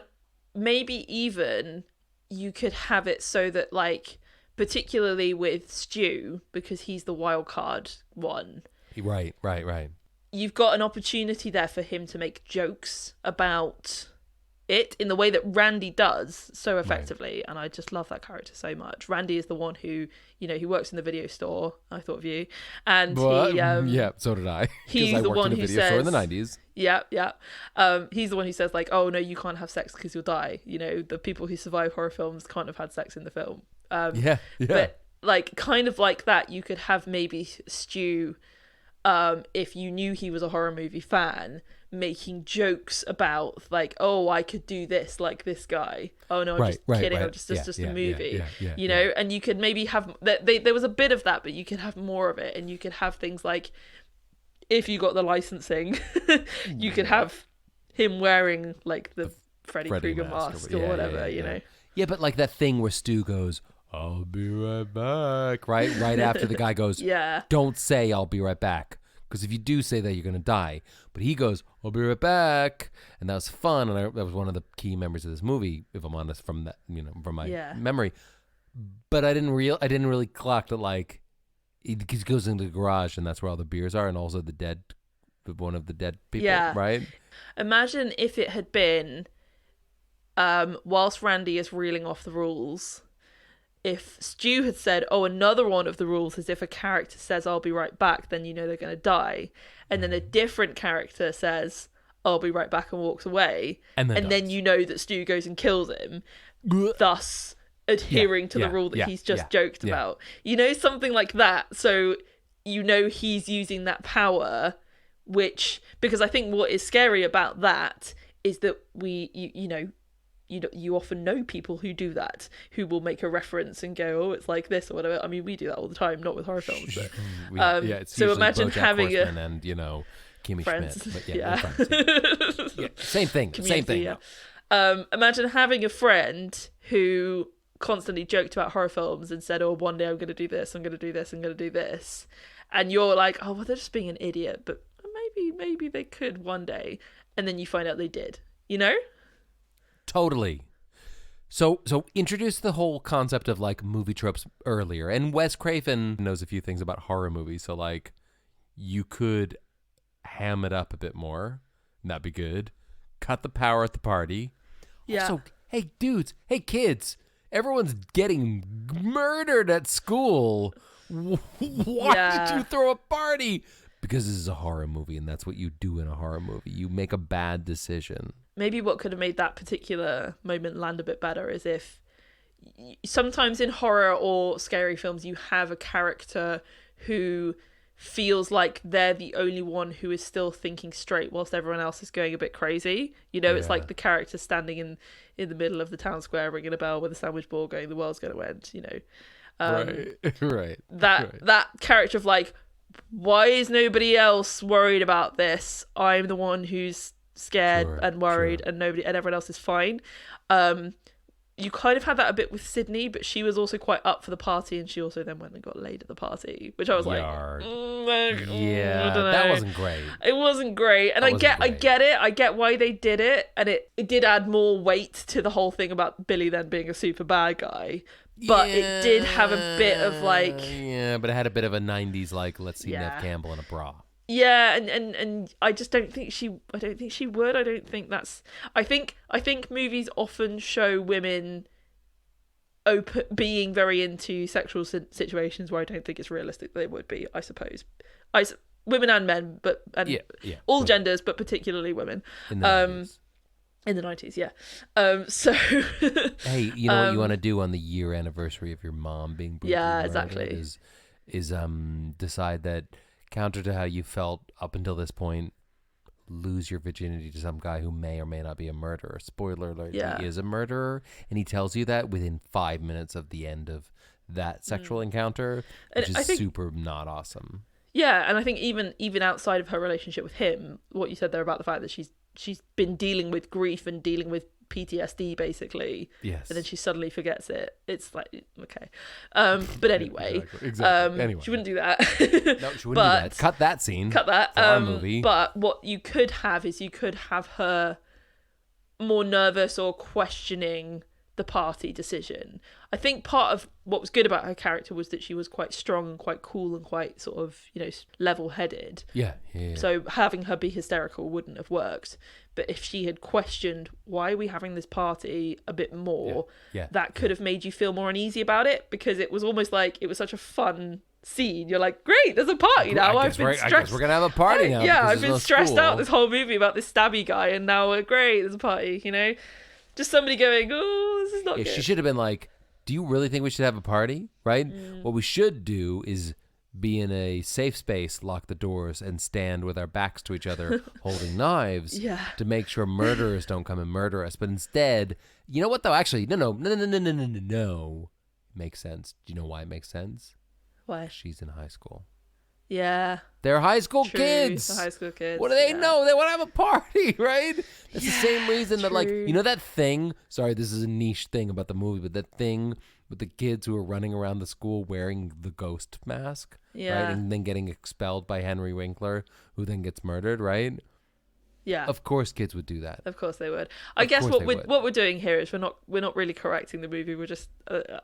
maybe even you could have it so that, like, particularly with Stu, because he's the wild card one. Right. You've got an opportunity there for him to make jokes about it in the way that Randy does so effectively. Right. And I just love that character so much. Randy is the one who, he works in the video store. I thought of you. And yeah, so did I. He's the one who says, store in the 90s. Yeah. He's the one who says, like, oh no, you can't have sex because you'll die. The people who survive horror films can't have had sex in the film. Yeah. But, like, kind of like that, you could have maybe Stu, if you knew he was a horror movie fan, making jokes about, like, oh, I could do this like this guy. Oh no, I'm just kidding. Right. It's just a movie. Yeah. And you could maybe have there was a bit of that, but you could have more of it, and you could have things like, if you got the licensing, you could have him wearing, like, the Freddy Krueger mask or whatever, Yeah, but like that thing where Stu goes, I'll be right back, right after the guy goes, don't say I'll be right back, because if you do say that, you're going to die. But he goes, I'll be right back. And that was fun. And that was one of the key members of this movie, if I'm honest, from that, from my memory. But I didn't really clock that, like, he goes into the garage and that's where all the beers are, and also one of the dead people, right? Imagine if it had been, whilst Randy is reeling off the rules, if Stu had said, oh, another one of the rules is if a character says, I'll be right back, then they're going to die. And then a different character says, I'll be right back, and walks away. And then that Stu goes and kills him, thus adhering to the rule that he's just joked about. Something like that. So, he's using that power, because I think what is scary about that is that you often know people who do that, who will make a reference and go, oh, it's like this or whatever. I mean, we do that all the time, not with horror films. But, it's so usually imagine BoJack having Horseman and Kimmy Friends. Schmidt. But Yeah. Friends, yeah. Same thing. Same thing. Yeah. Imagine having a friend who constantly joked about horror films and said, oh, one day I'm going to do this, I'm going to do this, I'm going to do this. And you're like, oh, well, they're just being an idiot, but maybe they could one day. And then you find out they did, Totally. So introduce the whole concept of like movie tropes earlier. And Wes Craven knows a few things about horror movies. So like you could ham it up a bit more. And that'd be good. Cut the power at the party. Yeah. Also, hey dudes, hey kids, everyone's getting murdered at school. Why did you throw a party? Because this is a horror movie, and that's what you do in a horror movie. You make a bad decision. Maybe what could have made that particular moment land a bit better is if sometimes in horror or scary films you have a character who feels like they're the only one who is still thinking straight whilst everyone else is going a bit crazy. It's like the character standing in the middle of the town square ringing a bell with a sandwich board going, the world's going to end, Right. That character of like, why is nobody else worried about this? I'm the one who's scared and worried, and everyone else is fine. You kind of had that a bit with Sydney, but she was also quite up for the party, and she also then went and got laid at the party, which I was like, I don't know. That wasn't great. It wasn't great, and I get it. I get why they did it, and it did add more weight to the whole thing about Billy then being a super bad guy. But it did have a bit of like... Yeah, but it had a bit of a 90s like, let's see Neve Campbell in a bra. Yeah, and I just don't think she would. I don't think that's... I think movies often show women being very into sexual situations where I don't think it's realistic that they would be, I suppose. Women and men, but all genders, but particularly women. In the 90s. In the 90s, yeah. So... Hey, you know what you want to do on the year anniversary of your mom being brutally murdered exactly. Is decide that, counter to how you felt up until this point, lose your virginity to some guy who may or may not be a murderer. Spoiler alert, he is a murderer, and he tells you that within 5 minutes of the end of that sexual encounter, which is super not awesome. Yeah, and I think even outside of her relationship with him, what you said there about the fact that she's been dealing with grief and dealing with PTSD basically. Yes. And then she suddenly forgets it. It's like, okay. But anyway. Exactly. Anyway. She wouldn't do that. No, she wouldn't do that. Cut that scene. Cut that. For our movie. But what you could have is you could have her more nervous or questioning the party decision. I think part of what was good about her character was that she was quite strong and quite cool and quite sort of, level-headed. Yeah. So having her be hysterical wouldn't have worked. But if she had questioned, why are we having this party a bit more, that could have made you feel more uneasy about it, because it was almost like it was such a fun scene. You're like, great, there's a party now. I guess we're going to have a party now. Yeah, I've been stressed out this whole movie about this stabby guy, and now we're great, there's a party, Just somebody going, oh, this is not good. She should have been like, do you really think we should have a party? Right? What we should do is be in a safe space, lock the doors, and stand with our backs to each other holding knives to make sure murderers don't come and murder us. But instead, you know what though? Actually, no. Makes sense. Do you know why it makes sense? Why? She's in high school. Yeah. They're high school kids. The high school kids. What do they know? They want to have a party, right? That's the same reason that, like, that thing. Sorry, this is a niche thing about the movie, but that thing with the kids who are running around the school wearing the ghost mask, right? And then getting expelled by Henry Winkler, who then gets murdered, right? Yeah. Of course, kids would do that. Of course they would. I guess what we're doing here is we're not really correcting the movie. We're just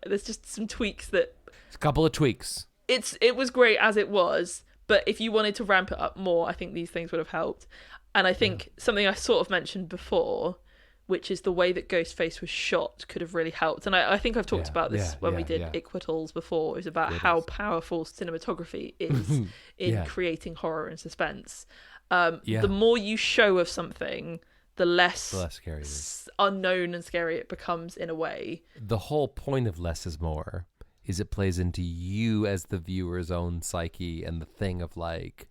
there's just some tweaks that. It's a couple of tweaks. It was great as it was, but if you wanted to ramp it up more, I think these things would have helped. And I think something I sort of mentioned before, which is the way that Ghostface was shot, could have really helped. And I think I've talked about this when we did Iquitals before. It was about how powerful cinematography is in creating horror and suspense. The more you show of something, the less scary it is. Unknown and scary it becomes in a way. The whole point of less is more is it plays into you as the viewer's own psyche, and the thing of like,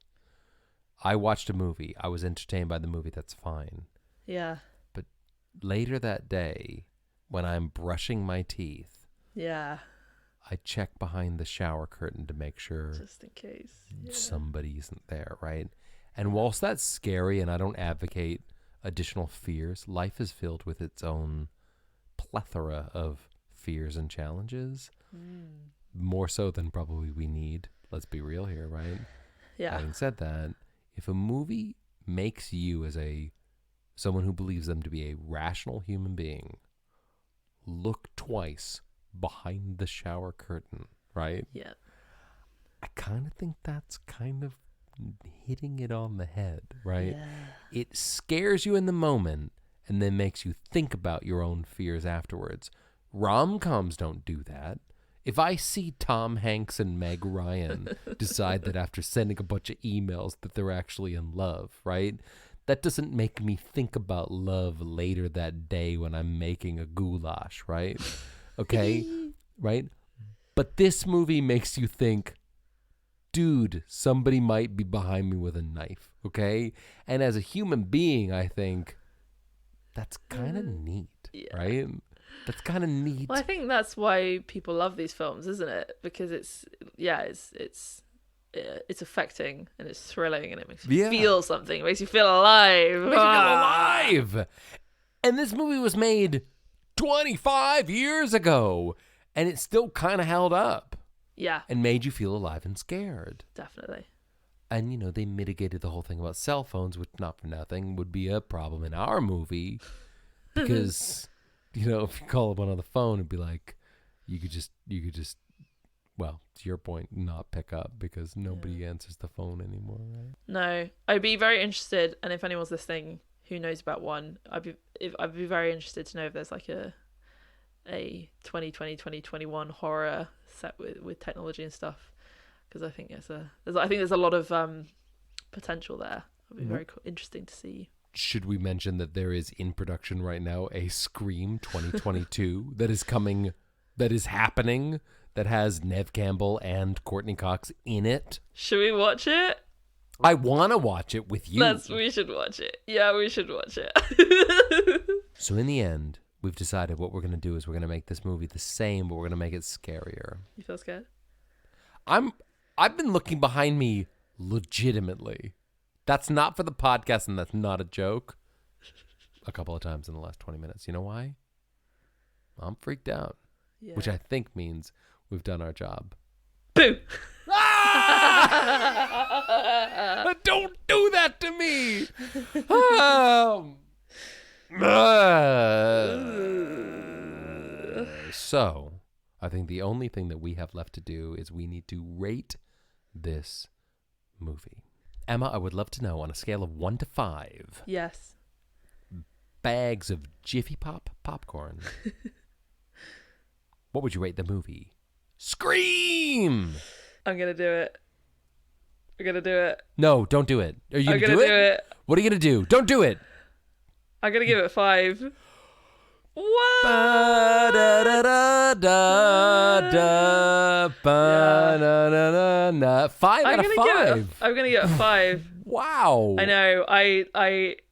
I watched a movie, I was entertained by the movie, that's fine. Yeah. But later that day, when I'm brushing my teeth, Yeah. I check behind the shower curtain to make sure Just in case. Yeah. somebody isn't there, right? And whilst that's scary and I don't advocate additional fears, life is filled with its own plethora of fears and challenges. More so than probably we need. Let's be real here, right? Yeah. Having said that, if a movie makes you as someone who believes them to be a rational human being look twice behind the shower curtain, right? Yeah. I kind of think that's kind of hitting it on the head, right? Yeah. It scares you in the moment and then makes you think about your own fears afterwards. Rom-coms don't do that. If I see Tom Hanks and Meg Ryan decide that after sending a bunch of emails that they're actually in love, right? That doesn't make me think about love later that day when I'm making a goulash, right? Okay? Right? But this movie makes you think, dude, somebody might be behind me with a knife, okay? And as a human being, I think that's kind of neat, right? That's kind of neat. Well, I think that's why people love these films, isn't it? Because it's affecting and it's thrilling and it makes you feel something. It makes you feel alive. It makes you feel alive. And this movie was made 25 years ago, and it still kind of held up. Yeah. And made you feel alive and scared. Definitely. And, they mitigated the whole thing about cell phones, which, not for nothing, would be a problem in our movie. Because, if you call one on the phone, it'd be like, you could just, well, to your point, not pick up because nobody answers the phone anymore, right? No. I'd be very interested, and if anyone's listening who knows about one, I'd be very interested to know if there's like a 2020, 2021 horror set with technology and stuff, because I think there's a lot of potential there. It'll be very interesting to see. Should we mention that there is in production right now a Scream 2022 that is coming, that is happening, that has Neve Campbell and Courtney Cox in it? Should we watch it? I want to watch it with you. We should watch it. Yeah, we should watch it. So in the end, we've decided what we're going to do is we're going to make this movie the same, but we're going to make it scarier. You feel scared? I've been looking behind me legitimately. That's not for the podcast, and that's not a joke. A couple of times in the last 20 minutes. You know why? I'm freaked out. Yeah. Which I think means we've done our job. Boo! Don't do that to me! So, I think the only thing that we have left to do is we need to rate this movie. Emma, I would love to know, on a scale of 1 to 5. Yes. Bags of Jiffy Pop popcorn. What would you rate the movie? Scream! I'm going to do it. We're going to do it. No, don't do it. Are you going to do it? What are you going to do? Don't do it. I'm going to give it 5. What? Yeah. 5 out of 5. I'm going to give it a 5. Wow. I know.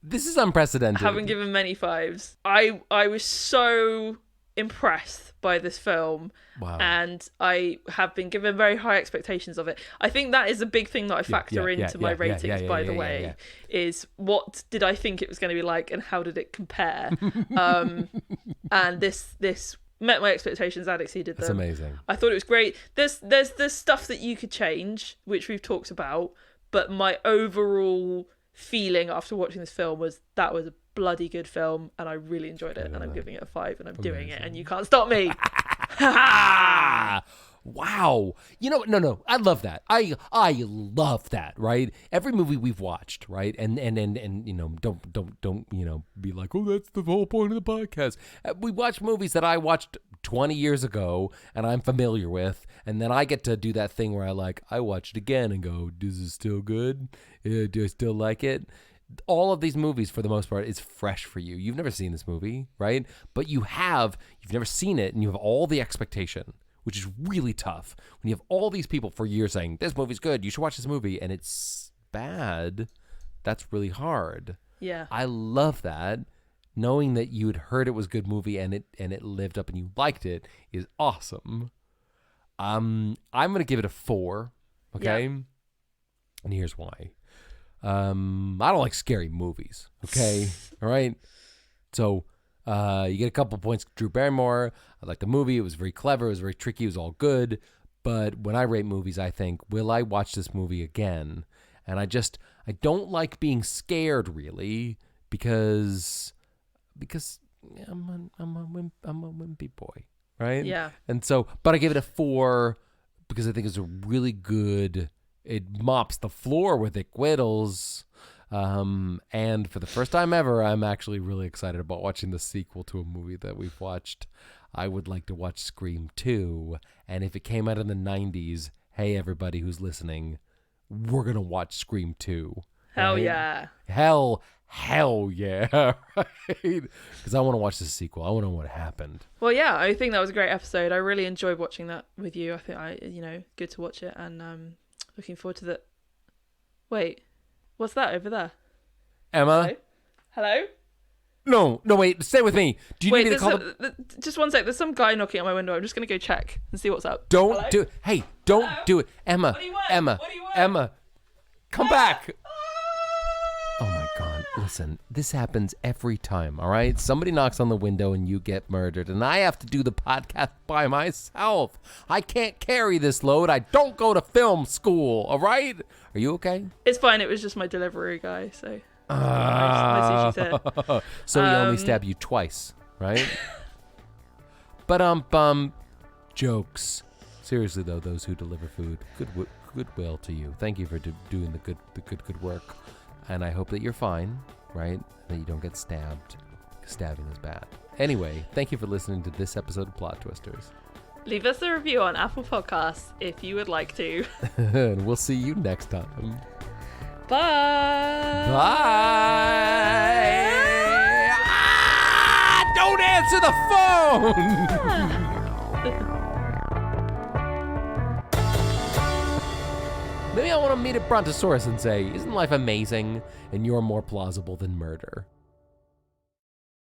This is unprecedented. Haven't given many 5s. I was so impressed by this film. Wow. And I have been given very high expectations of it. I think that is a big thing that I factor into my ratings, by the way, is what did I think it was going to be like and how did it compare? And this met my expectations and exceeded them. That's amazing. I thought it was great. There's stuff that you could change, which we've talked about, but my overall feeling after watching this film was that was a bloody good film and I really enjoyed it, and I'm giving it a 5 and I'm doing it and you can't stop me. Wow. No. I love that. I love that, right? Every movie we've watched, right? And don't be like, "Oh, that's the whole point of the podcast." We watch movies that I watched 20 years ago and I'm familiar with, and then I get to do that thing where I watch it again and go, "Is it still good? Do I still like it?" All of these movies, for the most part, is fresh for you. You've never seen this movie, right? But you've never seen it, and you have all the expectation, which is really tough. When you have all these people for years saying, this movie's good, you should watch this movie, and it's bad, that's really hard. Yeah. I love that. knowing that you had heard it was a good movie and it lived up and you liked it is awesome. I'm gonna give it a 4. Okay, and here's why. I don't like scary movies. Okay, all right. So you get a couple points. Drew Barrymore. I like the movie. It was very clever. It was very tricky. It was all good. But when I rate movies, I think, will I watch this movie again? And I don't like being scared really because I'm a wimpy boy, right? Yeah. And so, but I give it a 4 because I think it's a really good. It mops the floor with acquittals. And for the first time ever, I'm actually really excited about watching the sequel to a movie that we've watched. I would like to watch Scream 2. And if it came out in the 90s, hey, everybody who's listening, we're going to watch Scream 2. Hell right? yeah. Hell yeah. Right? Because I want to watch the sequel. I want to know what happened. Well, yeah, I think that was a great episode. I really enjoyed watching that with you. I think good to watch it, and looking forward to the... Wait, what's that over there? Emma? Hello? No, wait, stay with me. Do you need me to call just one sec. There's some guy knocking at my window. I'm just going to go check and see what's up. Don't do it. Hey, don't do it. Emma. What do you want? Emma. What do you want? Emma. Come back. Oh my God. Listen, this happens every time, all right? Somebody knocks on the window and you get murdered, and I have to do the podcast by myself. I can't carry this load. I don't go to film school, all right? Are you okay? It's fine. It was just my delivery guy, so... my sushi's here. So he only stabbed you twice, right? But jokes. Seriously though, those who deliver food, goodwill to you. Thank you for doing the good work, and I hope that you're fine, right? That you don't get stabbed. Stabbing is bad. Anyway, thank you for listening to this episode of Plot Twisters. Leave us a review on Apple Podcasts if you would like to. And we'll see you next time. Bye. Bye. Don't answer the phone. Maybe I want to meet a brontosaurus and say, isn't life amazing? And you're more plausible than murder.